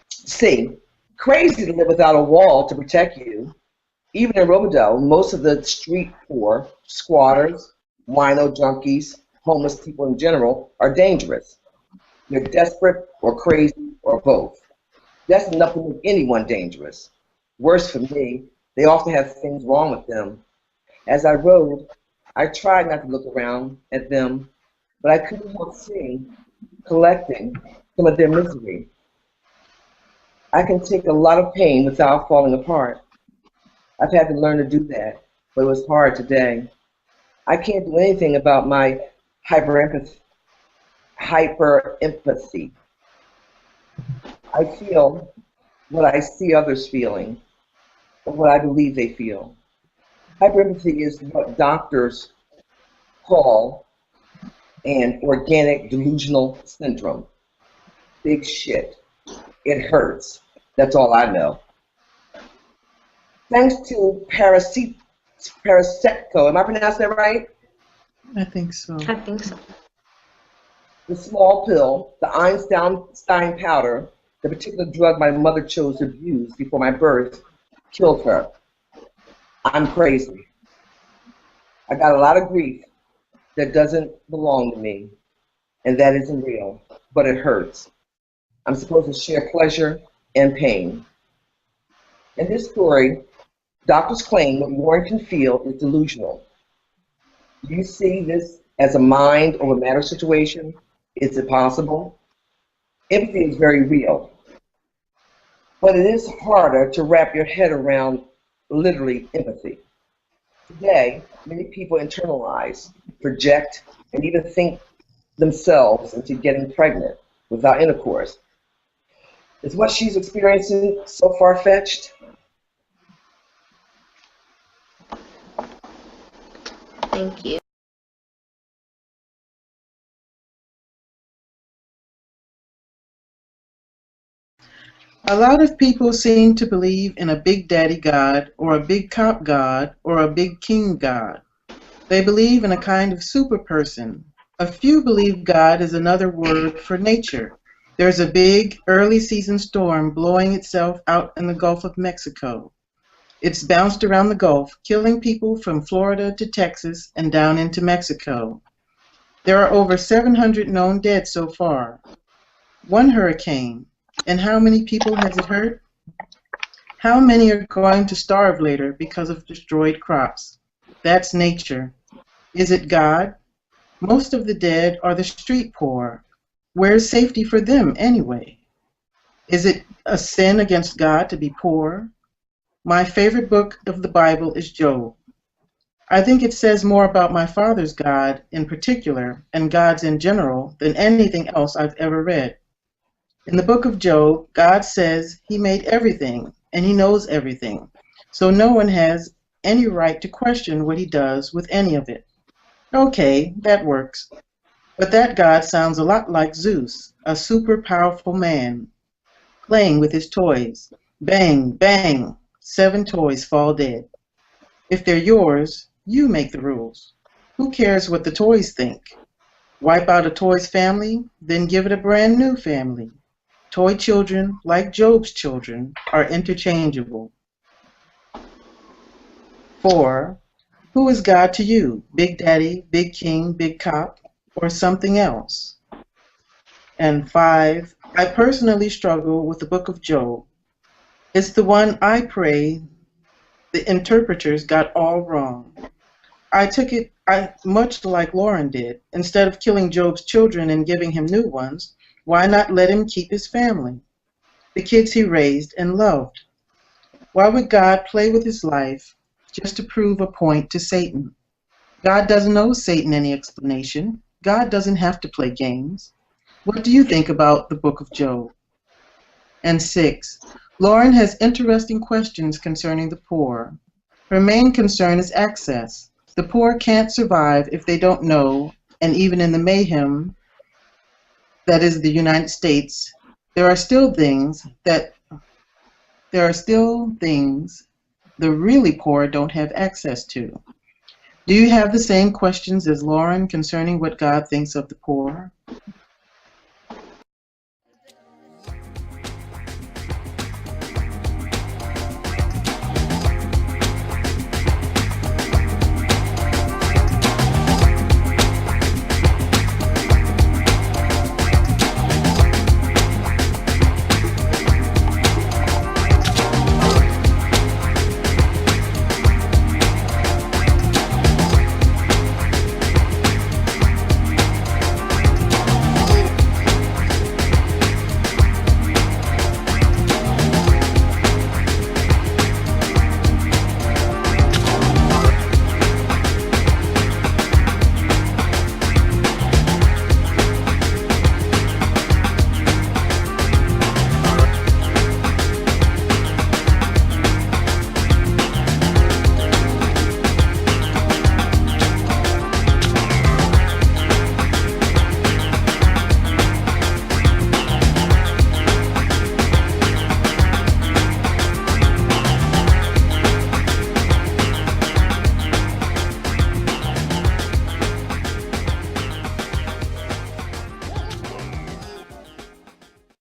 C, crazy to live without a wall to protect you. Even in Rosedale, most of the street poor, squatters, wino junkies, homeless people in general, are dangerous. They're desperate or crazy or both. That's enough to make anyone dangerous. Worse for me, they often have things wrong with them. As I rode, I tried not to look around at them, but I couldn't help seeing, collecting some of their misery. I can take a lot of pain without falling apart. I've had to learn to do that, but it was hard today. I can't do anything about my hyper-empathy. I feel what I see others feeling, or what I believe they feel. Hyperempathy is what doctors call an organic delusional syndrome. Big shit. It hurts. That's all I know. Thanks to Parasitco, am I pronouncing that right? I think so. I think so. The small pill, the Einstein powder, the particular drug my mother chose to use before my birth, killed her. I'm crazy. I got a lot of grief that doesn't belong to me, and that isn't real, but it hurts. I'm supposed to share pleasure and pain. In this story, doctors claim what Lauren can feel is delusional. Do you see this as a mind over matter situation? Is it possible? Empathy is very real, but it is harder to wrap your head around literally empathy. Today, many people internalize, project, and even think themselves into getting pregnant without intercourse. Is what she's experiencing so far-fetched? Thank you. A lot of people seem to believe in a big daddy God, or a big cop God, or a big king God. They believe in a kind of super person. A few believe God is another word for nature. There's a big early season storm blowing itself out in the Gulf of Mexico. It's bounced around the Gulf, killing people from Florida to Texas and down into Mexico. There are over 700 known dead so far. One hurricane. And how many people has it hurt? How many are going to starve later because of destroyed crops? That's nature. Is it God? Most of the dead are the street poor. Where's safety for them anyway? Is it a sin against God to be poor? My favorite book of the Bible is Job. I think it says more about my father's God in particular, and gods in general, than anything else I've ever read. In the book of Job, God says he made everything, and he knows everything, so no one has any right to question what he does with any of it. Okay, that works. But that God sounds a lot like Zeus, a super powerful man, playing with his toys. Bang, bang, 7 toys fall dead. If they're yours, you make the rules. Who cares what the toys think? Wipe out a toy's family, then give it a brand new family. Toy children, like Job's children, are interchangeable. 4. Who is God to you? Big Daddy, Big King, Big Cop, or something else? And 5. I personally struggle with the book of Job. It's the one I pray the interpreters got all wrong. I took it much like Lauren did. Instead of killing Job's children and giving him new ones, why not let him keep his family, the kids he raised and loved? Why would God play with his life just to prove a point to Satan? God doesn't owe Satan any explanation. God doesn't have to play games. What do you think about the book of Job? And 6, Lauren has interesting questions concerning the poor. Her main concern is access. The poor can't survive if they don't know, and even in the mayhem that is the United States, there are still things the really poor don't have access to. Do you have the same questions as Lauren concerning what God thinks of the poor?